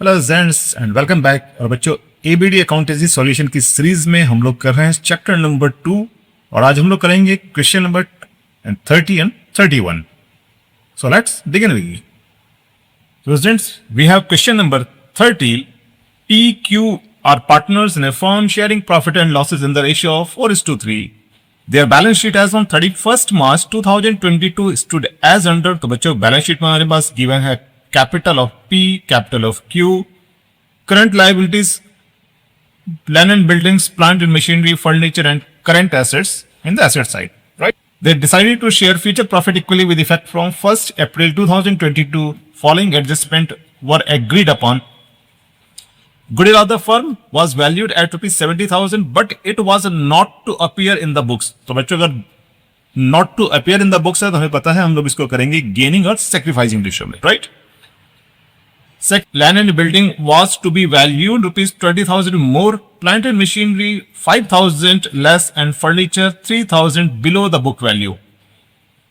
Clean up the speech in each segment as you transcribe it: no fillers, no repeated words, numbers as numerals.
Hello gents and welcome back. और बच्चों, ABD accountancy solution की सीरीज में हम लोग कर रहे हैं चैप्टर नंबर 2 और आज हम लोग करेंगे question number 30 and 31। So let's begin with. So students, we have question number 30. P, Q are partners in a firm sharing profit and losses in the ratio of 4:3. Their balance sheet as on 31st March 2022 stood as under। तो बच्चों balance sheet में हमारे पास given है capital of P, capital of Q, current liabilities, land and buildings, plant and machinery, furniture and current assets in the asset side, right? They decided to share future profit equally with effect from 1st April 2022. Following adjustment were agreed upon. Goodwill of the firm was valued at ₹70,000, but it was not to appear in the books. तो बच्चों अगर not to appear in the books है तो हमें पता है हम लोग इसको करेंगे gaining और sacrificing रेशियो में, right? Land and building was to be valued ₹20,000 more, plant and machinery 5,000 less, and furniture 3,000 below the book value.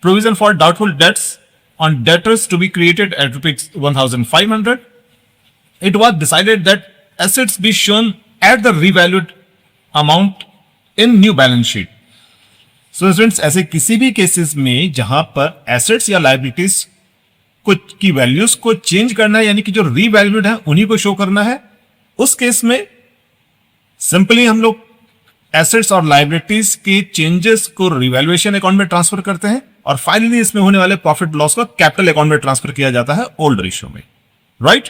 Provision for doubtful debts on debtors to be created at ₹1,500. It was decided that assets be shown at the revalued amount in new balance sheet. So students, ऐसे किसी भी cases में जहां पर assets या liabilities कुछ की values को चेंज करना है, यानी कि जो रीवैल्यूड है उन्हीं को शो करना है, उस केस में सिंपली हम लोग एसेट्स और लायबिलिटीज के चेंजेस को रिवैल्यूएशन अकाउंट में ट्रांसफर करते हैं और फाइनली इसमें होने वाले प्रॉफिट लॉस को कैपिटल अकाउंट में ट्रांसफर किया जाता है ओल्ड रेशियो में, right?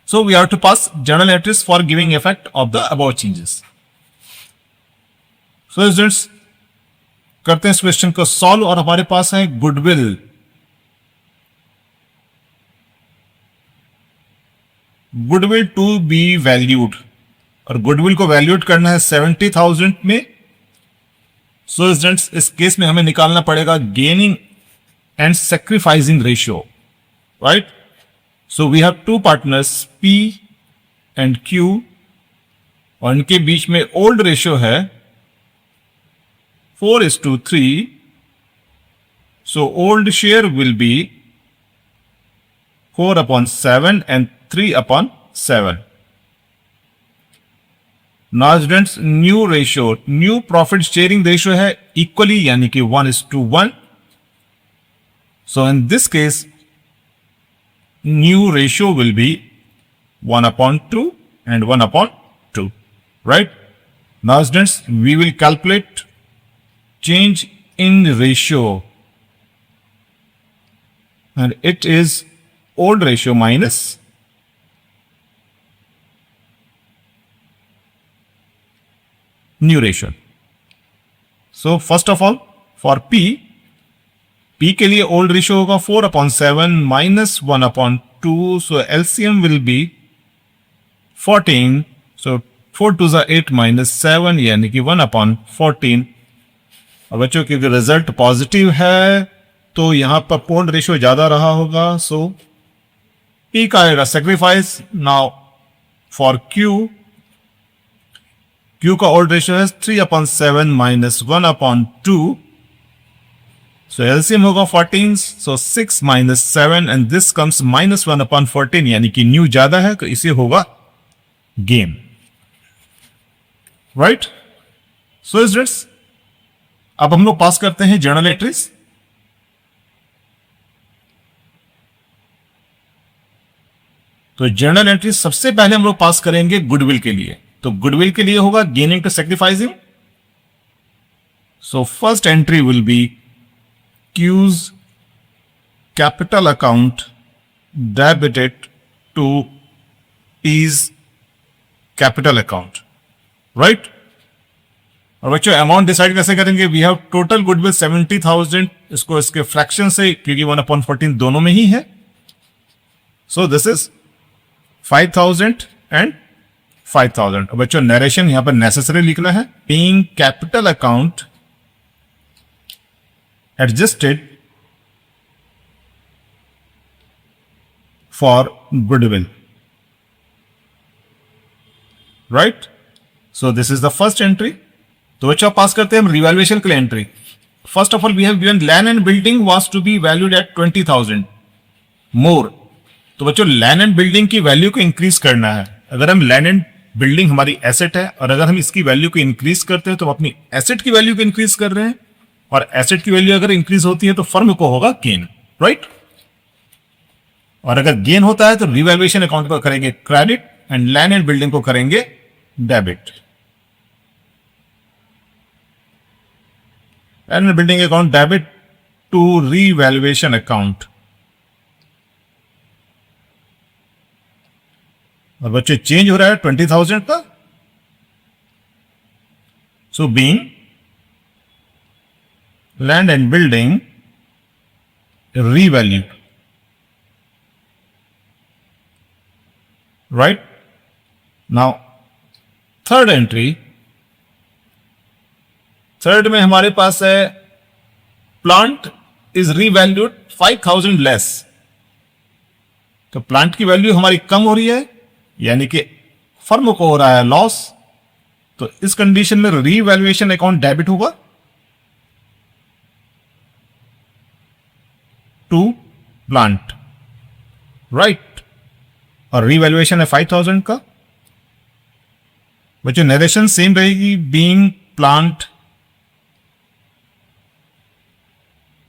So we have to pass journal entries for giving effect of the above changes. So students, करते हैं इस क्वेश्चन को सॉल्व और हमारे पास है goodwill. Goodwill to be valued और गुडविल को वैल्यूड करना है 70,000 में। सो स्टूडेंट्स, इस केस में हमें निकालना पड़ेगा gaining and sacrificing ratio, right? So we have to partners P and Q और इनके बीच में ओल्ड रेशियो है 4:3. So old share will be 4/7 and 3/7. Now students, new ratio, new profit sharing ratio है equally, यानी कि 1:1. So in this case, new ratio will be 1/2 and 1/2, right? Now students, we will calculate change in ratio, and it is old ratio minus new ratio. So first of all, for P के लिए old ratio होगा 4/7 minus 1/2. So LCM will be 14. So 4 2s are 8 minus 7, यानी कि 1/14. और बच्चों क्योंकि result positive है तो यहां पर ओल्ड रेशियो ज्यादा रहा होगा, सो P का आएगा सेक्रीफाइस। नाउ फॉर Q का ओल्ड रेशियो है 3/7 minus 1/2. सो एलसीएम होगा 14. सो 6 minus 7 and this comes minus 1/14, यानी कि न्यू ज्यादा है तो इसे होगा गेन, राइट? सो स्टूडेंट्स, अब हम लोग पास करते हैं जर्नल एंट्रीज। तो जर्नल एंट्रीज सबसे पहले हम लोग पास करेंगे गुडविल के लिए। तो गुडविल के लिए होगा gaining to sacrificing. So first entry will be Q's capital account debited to P's capital account, right? और बच्चों अमाउंट डिसाइड कैसे करेंगे? वी हैव टोटल गुडविल 70,000, इसको इसके फ्रैक्शन से, क्योंकि 1/14 दोनों में ही है। सो दिस इज 5,000 एंड 5,000। और बच्चों नरेशन यहां पर नेसेसरी लिखना है, paying capital account adjusted for goodwill, right? So this is the first entry. तो बच्चों पास करते हैं हम रिवैल्यूएशन के लिए entry. First of all, we have given land and building was to be valued at 20,000 more. तो बच्चों लैंड एंड बिल्डिंग की वैल्यू को इंक्रीज करना है। अगर हम लैंड एंड बिल्डिंग हमारी एसेट है और अगर हम इसकी वैल्यू को इंक्रीज करते हैं तो हम अपनी एसेट की वैल्यू को इंक्रीज कर रहे हैं, और एसेट की वैल्यू अगर इंक्रीज होती है तो फर्म को होगा गेन, राइट। और अगर गेन होता है तो रिवैल्यूएशन अकाउंट को करेंगे credit and land and building को करेंगे debit. Land and building account debit to revaluation account. और बच्चे चेंज हो रहा है 20,000 का, सो being land and building revalued, right? Now third entry, third में हमारे पास है प्लांट इज रीवैल्यूड 5,000 लेस। तो प्लांट की वैल्यू हमारी कम हो रही है, यानी कि फर्म को हो रहा है लॉस। तो इस कंडीशन में रीवैल्यूएशन अकाउंट डेबिट होगा टू प्लांट, राइट। और रीवैल्यूएशन है 5,000 का। बच्चों नरेशन सेम रहेगी, being plant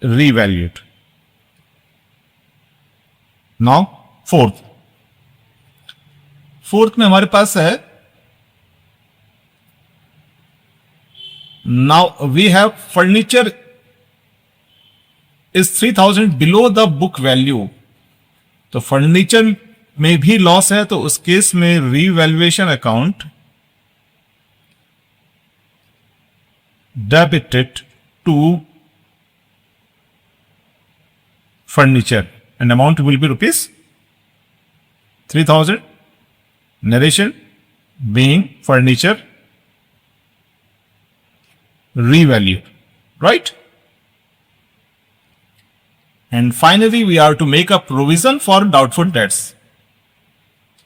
revalued. Now fourth में हमारे पास है now we have furniture is 3,000 below the book value. तो फर्नीचर में भी लॉस है, तो उस केस में revaluation account debited to furniture and amount will be rupees 3,000. Narration being furniture revalued, right? And finally we are to make a provision for doubtful debts.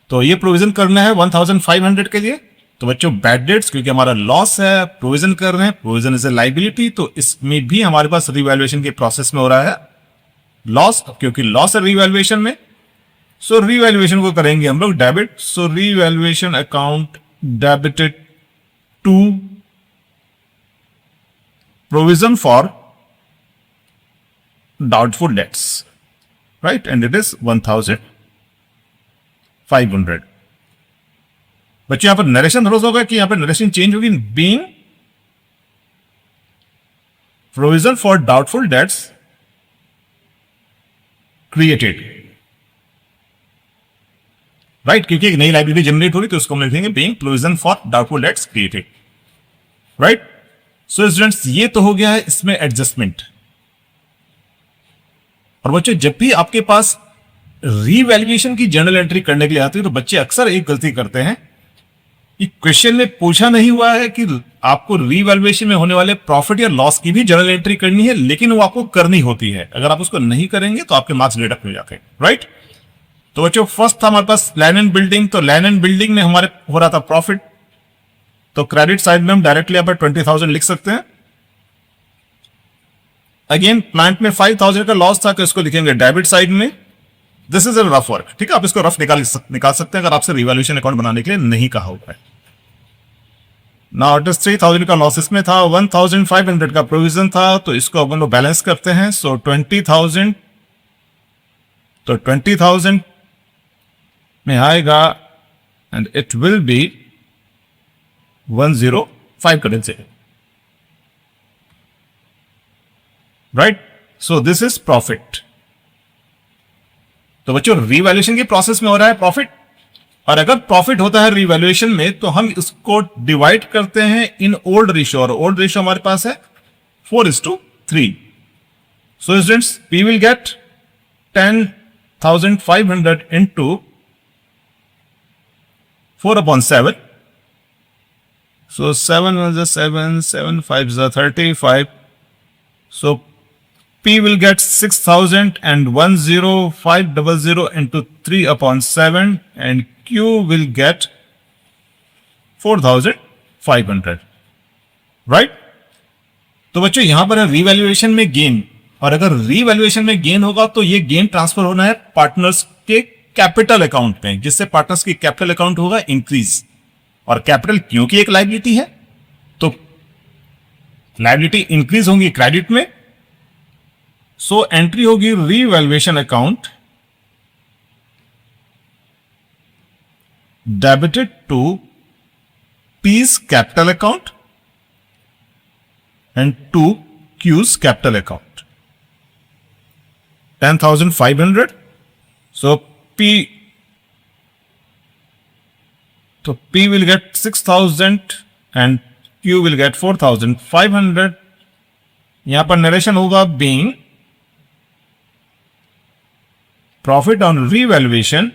तो ये provision करना है 1,500 के लिए। तो बच्चों बैड डेट्स, क्योंकि हमारा लॉस है, प्रोविजन कर रहे हैं, प्रोविजन इज ए लाइबिलिटी, तो इसमें भी हमारे पास रिवैल्यूएशन के प्रोसेस में हो रहा है लॉस, क्योंकि लॉस है रिवैल्यूएशन में। सो रिवैल्यूएशन को करेंगे हम लोग debit. So revaluation account debited to provision for doubtful debts, right, and it is 1,500। बच्चे यहां पर नरेशन थोड़ा सा होगा कि यहां पर नरेशन चेंज होगी, being provision for doubtful dates created, right, क्योंकि एक नई लाइब्रेरी जनरेट हो रही तो उसको हम लिखेंगे being provision for doubtful dates created, right. So students ये तो हो गया है इसमें एडजस्टमेंट। और बच्चे जब भी आपके पास रीवैल्यूएशन की जर्नल एंट्री करने के लिए आती है तो बच्चे अक्सर एक गलती करते हैं कि क्वेश्चन में पूछा नहीं हुआ है कि आपको रीवैल्यूएशन में होने वाले प्रॉफिट या लॉस की भी जर्नल एंट्री करनी है, लेकिन वो आपको करनी होती है। अगर आप उसको नहीं करेंगे तो आपके मार्क्स डिडक्ट हो जाते हैं, राइट। तो बच्चों फर्स्ट था हमारे पास लैंड एंड बिल्डिंग। तो लैंड एंड बिल्डिंग में हमारे हो रहा था प्रॉफिट, तो क्रेडिट साइड में हम डायरेक्टली यहाँ पर 20,000 लिख सकते हैं। अगेन प्लांट में 5,000 का लॉस था, तो इसको लिखेंगे डेबिट साइड में। This is a rough work, ठीक है, आप इसको रफ निकाल सकते हैं अगर आपसे रिवैल्यूएशन अकाउंट बनाने के लिए नहीं कहा हुआ है। नाउ इट इज 3,000 का लॉस इसमें था, 1,500 का प्रोविजन था, तो इसको अपन लोग बैलेंस करते हैं। सो 20,000, तो 20,000 में आएगा and it will be 105 currency, right. So this is profit. तो बच्चों रिवैल्यूएशन के प्रोसेस में हो रहा है प्रॉफिट, और अगर प्रॉफिट होता है रिवैल्यूएशन में तो हम इसको डिवाइड करते हैं इन ओल्ड रेशियो, और ओल्ड रेशियो हमारे पास है 4:3। So students we will get 10,500 into 4/7। सो 7 1 7, 7 5 35. So P will get 6,000 and 10500 into 3/7, and Q will get 4,500, right? तो बच्चों यहां पर है रिवैल्यूएशन में गेन, और अगर रिवैल्यूएशन में गेन होगा तो ये गेन ट्रांसफर होना है पार्टनर्स के कैपिटल अकाउंट में, जिससे पार्टनर्स की कैपिटल अकाउंट होगा इंक्रीज। और कैपिटल क्योंकि एक लायबिलिटी है, तो लायबिलिटी इंक्रीज होंगी क्रेडिट में, सो एंट्री होगी revaluation account debited to P's capital account and to Q's capital account. 10,500. So P will get 6,000 and Q will get 4,500. यहां पर नरेशन होगा being profit on revaluation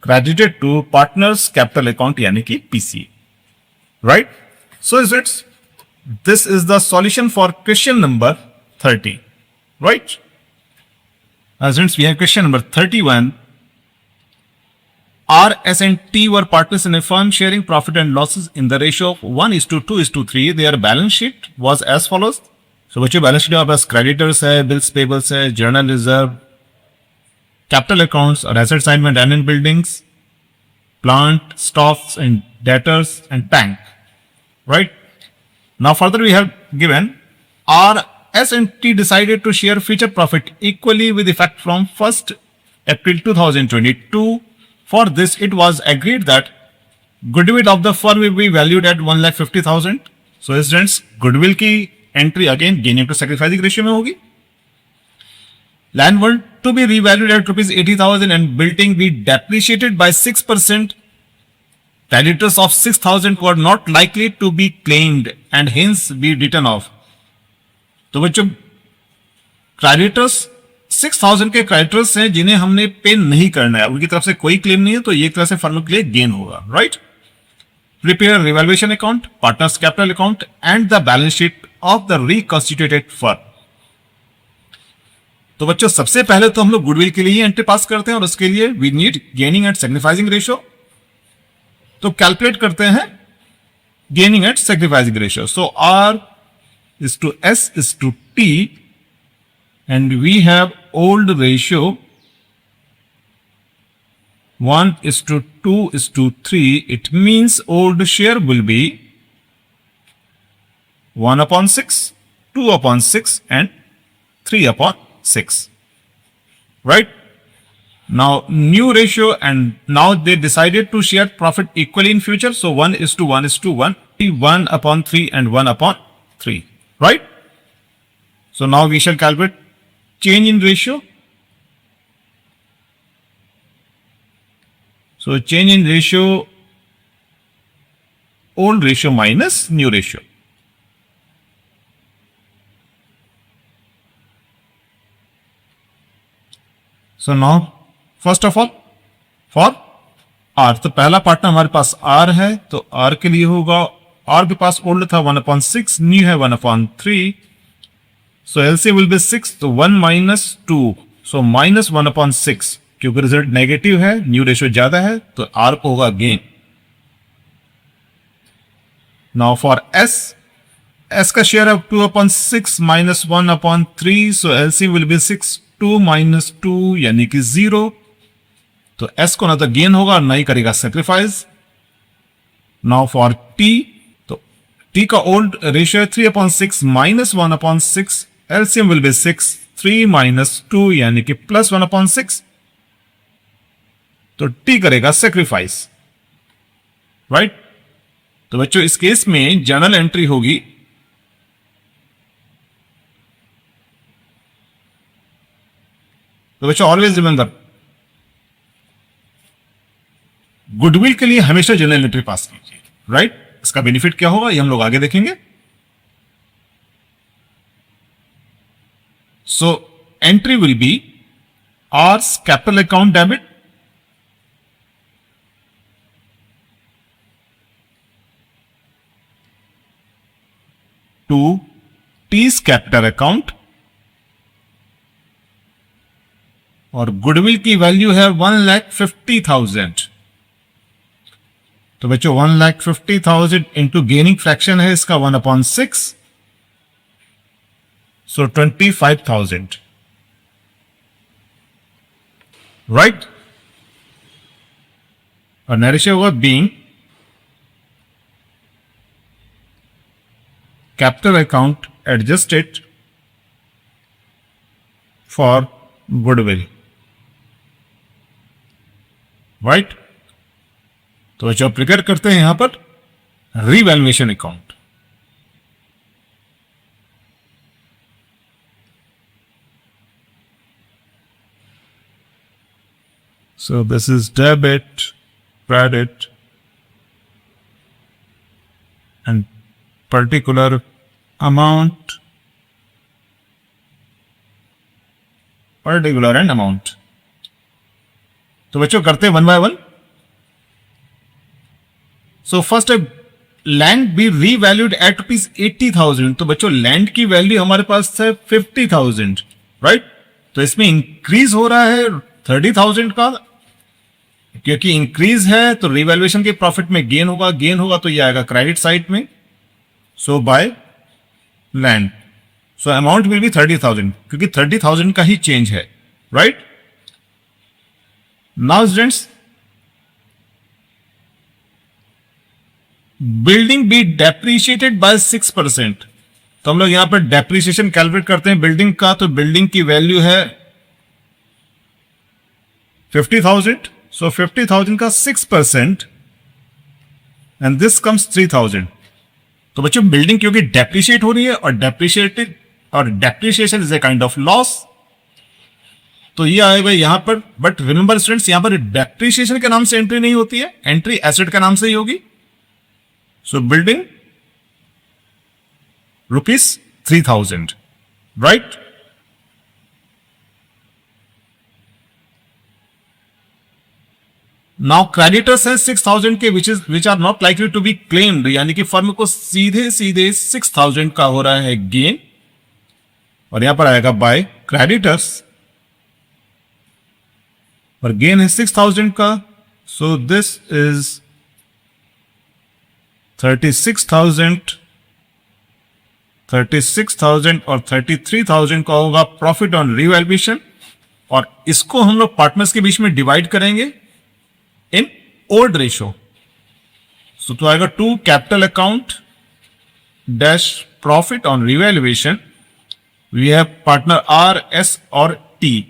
credited to partners capital account यानी कि PCA, right? So this is the solution for question number 30, right? Students, we have question number 31. R, S and T were partners in a firm sharing profit and losses in the ratio of 1:2:3. Their balance sheet was as follows. So बच्चों balance sheet हमारे पास creditors है, bills pebbles है, journal reserve, capital accounts or asset assignment and in buildings, plant, stocks and debtors and tank, right? Now further we have given R, S and T decided to share future profit equally with effect from 1st April 2022. For this it was agreed that goodwill of the firm will be valued at 1,50,000. So students, goodwill की entry again gaining to sacrificing ratio में होगी. Land were to be revalued at rupees 80,000 and building be depreciated by 6%. Creditors of 6,000 were not likely to be claimed and hence be written off. तो बच्चों creditors 6,000 के creditors हैं जिन्हें हमने पे नहीं करना है, उनकी तरफ से कोई क्लेम नहीं है, तो ये एक तरह से फर्म के लिए गेन होगा, right? Prepare revaluation account, partners capital account and the balance sheet of the reconstituted firm. तो बच्चों सबसे पहले तो हम लोग गुडविल के लिए ही एंट्री पास करते हैं और उसके लिए we need gaining and sacrificing ratio. तो कैलकुलेट करते हैं gaining and sacrificing ratio. So R is to S is to T and we have old ratio 1:2:3. It means old share will be 1/6, 2/6 and 3/6, right? Now new ratio, and now they decided to share profit equally in future. So 1:1:1, 1/3 and 1/3, right? So now we shall calculate change in ratio. So change in ratio, old ratio minus new ratio. So now first of all for R, तो पहला partner हमारे पास R है, तो R के लिए होगा, R के पास old था 1/6, न्यू है 1/3. So LCM will be 6, तो 1 minus 2, so minus 1/6. क्योंकि रिजल्ट नेगेटिव है, न्यू रेशियो ज्यादा है, तो आर को होगा gain. Now for S, S का शेयर है 2/6 minus 1/3, so LC will be 6, 2 minus 2 यानी कि 0। तो एस को ना तो गेन होगा ना ही करेगा सेक्रीफाइस। नाउ फॉर टी, तो टी का ओल्ड रेशियो है 3/6 minus 1/6, LCM will be 6, 3 minus 2 यानी कि प्लस 1/6। तो टी करेगा सेक्रीफाइस, राइट? तो बच्चों इस केस में जर्नल एंट्री होगी तो बच्चों ऑलवेज रिमेंबर गुडविल के लिए हमेशा जर्नल एंट्री पास कीजिए, राइट? इसका बेनिफिट क्या होगा ये हम लोग आगे देखेंगे। So entry will be R's capital account debit, to T's capital account, और गुडविल की वैल्यू है 1,50,000। तो बच्चों 1,50,000 इंटू गेनिंग फ्रैक्शन है इसका 1/6, So 25,000. Right? और net ratio होगा being capital account adjusted for goodwill. Right? तो जो प्रिपेयर करते हैं यहां पर revaluation account. So this is debit, credit, and particular amount, particular and amount. तो बच्चों करते हैं one by one. So first land be revalued at ₹80,000. तो बच्चों लैंड की वैल्यू हमारे पास है 50,000. राइट? तो इसमें इंक्रीज हो रहा है 30,000 का, क्योंकि इंक्रीज है तो रिवैल्यूएशन के प्रॉफिट में गेन होगा तो ये आएगा क्रेडिट साइड में. So by land, so amount will be 30,000, क्योंकि 30,000 का ही चेंज है. Right? Now students, building be depreciated by 6%. तो हम लोग यहां पर डेप्रिसिएशन कैलकुलेट करते हैं बिल्डिंग का. तो बिल्डिंग की वैल्यू है 50,000. So 50,000 का 6% and this comes 3,000. तो बच्चों बिल्डिंग क्योंकि डेप्रिशिएट हो रही है और depreciation is a kind of loss, तो ये आएगा यहां पर. बट रिमेंबर स्टूडेंट्स, यहां पर डेप्रिशिएशन के नाम से एंट्री नहीं होती है, एंट्री एसेट का नाम से ही होगी. So building ₹3,000. Right? Now creditors है 6,000 के which are not likely to be claimed, यानी कि फर्म को सीधे 6,000 का हो रहा है गेन, और यहां पर आएगा बाय क्रेडिटर्स, और गेन है 6,000 का. सो दिस इज 36,000 और 33,000 का होगा प्रॉफिट ऑन रिवैल्यूएशन, और इसको हम लोग पार्टनर्स के बीच में डिवाइड करेंगे in old ratio. So तो आएगा to capital account dash profit on revaluation. We have partner R, S और टी.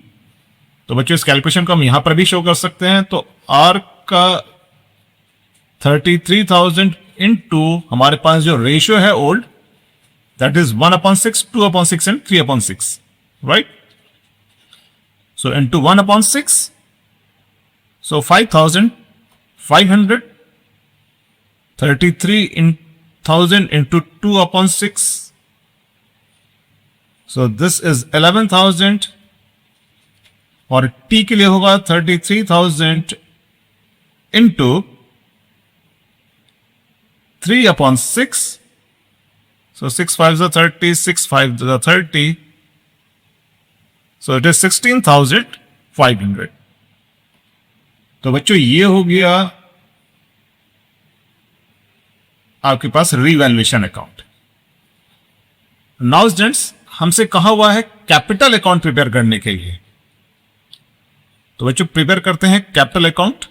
तो बच्चों इस कैलकुलेशन को हम यहां पर भी शो कर सकते हैं. तो आर का 33,000 इनटू हमारे पास जो रेशियो है old, that is 1/6, 2/6 and 3/6. Right? So into 1/6. So 5,500, 33,000 into 2/6. So this is 11,000, और T के लिए होगा 33,000 into 3/6. So 6 5s are 30, 6 5s are 30. So it is 16,500. तो बच्चों ये हो गया आपके पास रिवैल्यूएशन अकाउंट. नाउ स्टूडेंट्स, हमसे कहा हुआ है कैपिटल अकाउंट प्रिपेयर करने के लिए. तो बच्चों प्रिपेयर करते हैं capital account.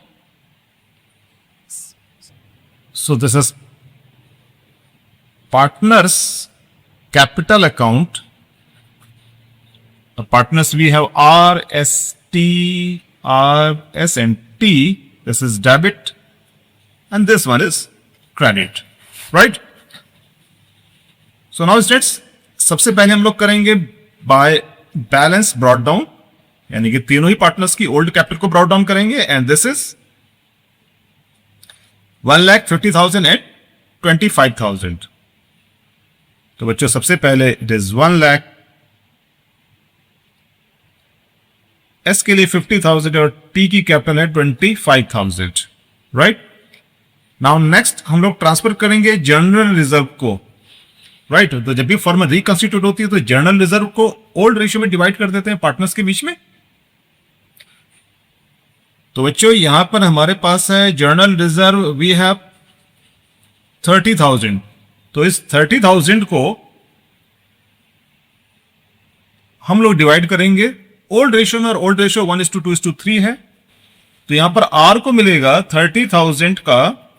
So this is partners' capital account. Partners we have R, S, T, R, S and T. This is debit and this one is credit. Right? So now students, सबसे पहले हम लोग करेंगे by balance brought down, यानी कि तीनों ही partners की ओल्ड कैपिटल को ब्रॉट डाउन करेंगे. And this is 1,50,000 at 25,000. तो बच्चों सबसे पहले इट इज 1 लाख, एस के लिए 50,000 और टी की कैपिटल है 25,000. राइट? नाउ नेक्स्ट हम लोग ट्रांसफर करेंगे जनरल रिजर्व को. राइट? तो जब भी फर्म रिकंस्टिट्यूट होती है तो जनरल रिजर्व को ओल्ड रेशियो में डिवाइड कर देते हैं पार्टनर्स के बीच में. तो बच्चों यहां पर हमारे पास है जनरल रिजर्व वी हैव 30,000. तो इस 30,000 को हम लोग डिवाइड करेंगे ओल्ड रेशियो में, और ओल्ड रेशियो 1:2:3 है। तो यहां पर आर को मिलेगा 30,000 का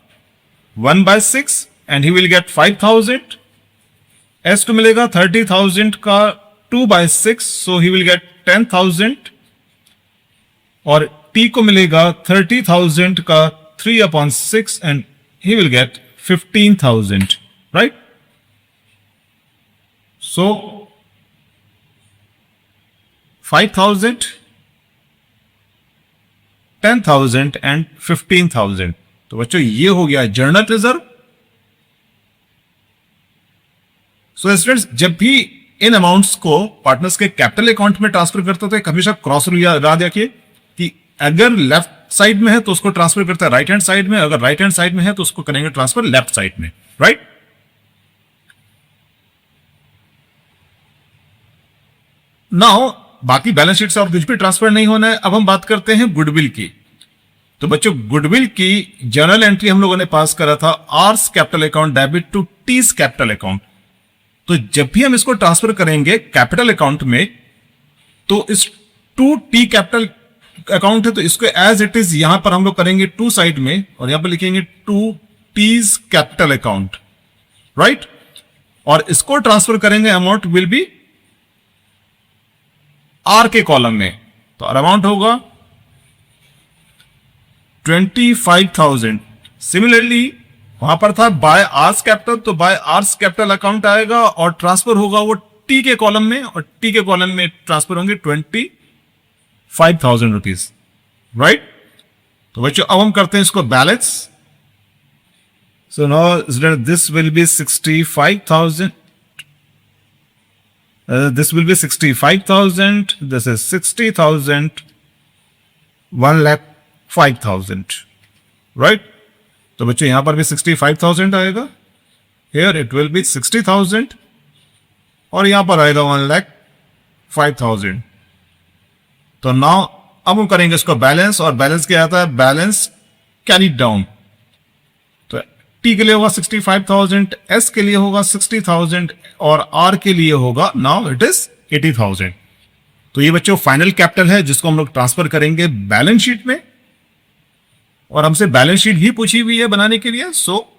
1/6 and he will get 5,000। S को मिलेगा 30,000 का 2/6, सो ही विल गेट 10,000। और टी को मिलेगा 30,000 का 3/6 and he will get 15,000, right. So 5,000, 10,000 and 15,000। तो बच्चों ये हो गया जर्नल रिजर्व। सो स्टूडेंट्स, जब भी इन अमाउंट्स को पार्टनर्स के कैपिटल अकाउंट में ट्रांसफर करते हो तो हमेशा क्रॉस रूल याद रखिए कि अगर लेफ्ट साइड में है तो उसको ट्रांसफर करता है राइट हैंड साइड में, अगर राइट हैंड साइड में है तो उसको करेंगे ट्रांसफर लेफ्ट साइड में, राइट। नाउ बाकी बैलेंस शीट से और कुछ भी ट्रांसफर नहीं होना है। अब हम बात करते हैं गुडविल की। तो बच्चों गुडविल की जर्नल एंट्री हम लोगों ने पास करा था R's capital account debit to T's capital account. तो जब भी हम इसको ट्रांसफर करेंगे कैपिटल अकाउंट में तो इस टू टी कैपिटल अकाउंट है तो इसको एज इट इज यहां पर हम लोग करेंगे टू साइड में और यहां पर लिखेंगे to T's capital account, right. और इसको ट्रांसफर करेंगे अमाउंट विल बी आर के कॉलम में। तो अमाउंट होगा 25,000। सिमिलरली वहां पर था बाय आर्स कैपिटल, तो बाय आर्स कैपिटल अकाउंट आएगा और ट्रांसफर होगा वो टी के कॉलम में, और टी के कॉलम में ट्रांसफर होंगे 25,000 रुपीज, राइट। तो बच्चों अब हम करते हैं इसको balance. So now this will be 65,000, this will be 65,000, this is 60,000, 1,05,000, right। तो बच्चों यहां पर भी 65,000 आएगा, here it will be 60,000 और यहां पर आएगा 1,05,000। तो नाउ अब हम करेंगे इसको बैलेंस, और बैलेंस क्या आता है, बैलेंस कैरी डाउन। तो टी के लिए होगा 65,000, एस के लिए होगा 60,000 और आर के लिए होगा नाउ इट इज 80,000। तो ये बच्चों फाइनल कैपिटल है जिसको हम लोग ट्रांसफर करेंगे बैलेंस शीट में, और हमसे बैलेंस शीट ही पूछी हुई है बनाने के लिए। So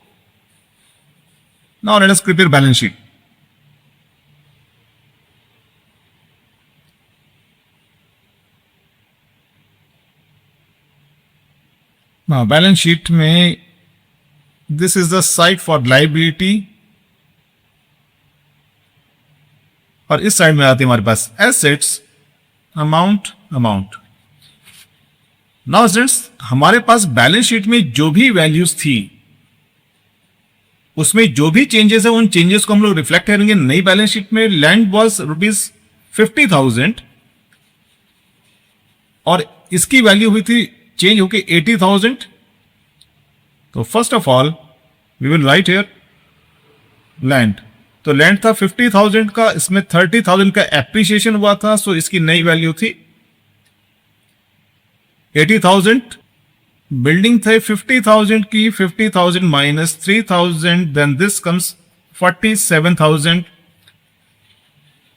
now let us prepare balance sheet. Now balance sheet में this is the side for liability, और इस साइड में आती है हमारे पास एसेट्स, अमाउंट। नाउ स्टूडेंट्स, हमारे पास बैलेंस शीट में जो भी वैल्यूज थी उसमें जो भी चेंजेस है उन चेंजेस को हम लोग रिफ्लेक्ट करेंगे नई बैलेंस शीट में। लैंड वॉज ₹50,000 और इसकी वैल्यू हुई थी चेंज होके 80,000। तो first of all we will write here land. तो लैंड था 50,000 का, इसमें 30,000 का एप्रिसिएशन हुआ था, सो इसकी नई वैल्यू थी 80,000। बिल्डिंग थे 50,000 की, 50,000 माइनस 3,000, देन दिस कम्स 47,000।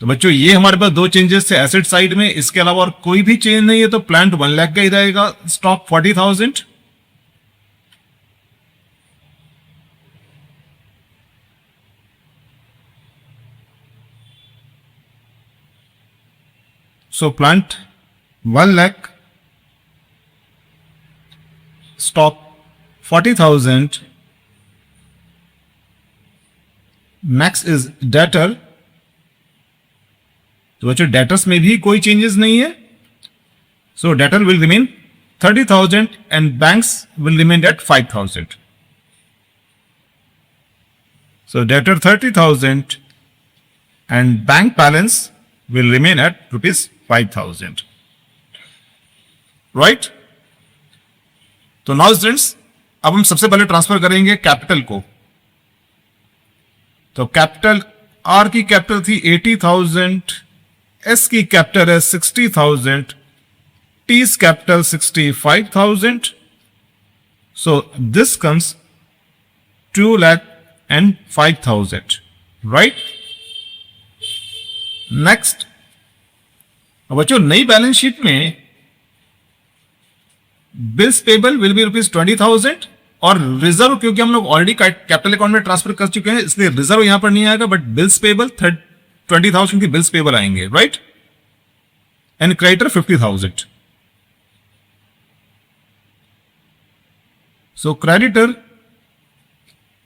तो बच्चों ये हमारे पास दो चेंजेस थे एसेट साइड में, इसके अलावा और कोई भी चेंज नहीं है। तो प्लांट 1 लाख का ही रहेगा, stock 40,000, so plant 1 lakh, stock 40,000, next is debtor। तो बच्चों डेटर्स में भी कोई चेंजेस नहीं है, so debtor will remain 30,000 and banks will remain at 5,000। So debtor 30,000 and bank balance will remain at ₹5,000, right। तो नाउ स्टूडेंट्स अब हम सबसे पहले ट्रांसफर करेंगे कैपिटल को। तो कैपिटल आर की कैपिटल थी 80,000, एस की कैपिटल है 60,000, T's capital 65,000, so this comes 2,05,000, right. Next अब बच्चों नई बैलेंस शीट में बिल्स पेबल विल बी ₹20,000 और रिजर्व, क्योंकि हम लोग ऑलरेडी कैपिटल अकाउंट में ट्रांसफर कर चुके हैं, इसलिए रिजर्व यहां पर नहीं आएगा, बट बिल्स पेबल 20,000 की बिल्स पेबल आएंगे, right, and creditor 50,000. So creditor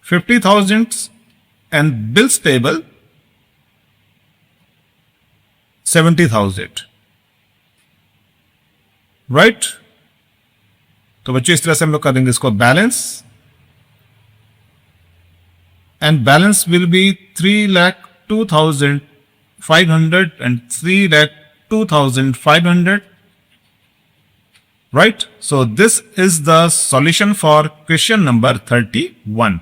50,000 and bills payable 70,000. Right? तो बच्चों इस तरह से हम लोग कर देंगे इसको balance, and balance will be 3,02,500 and 3,02,500. Right? So this is the solution for question number 31.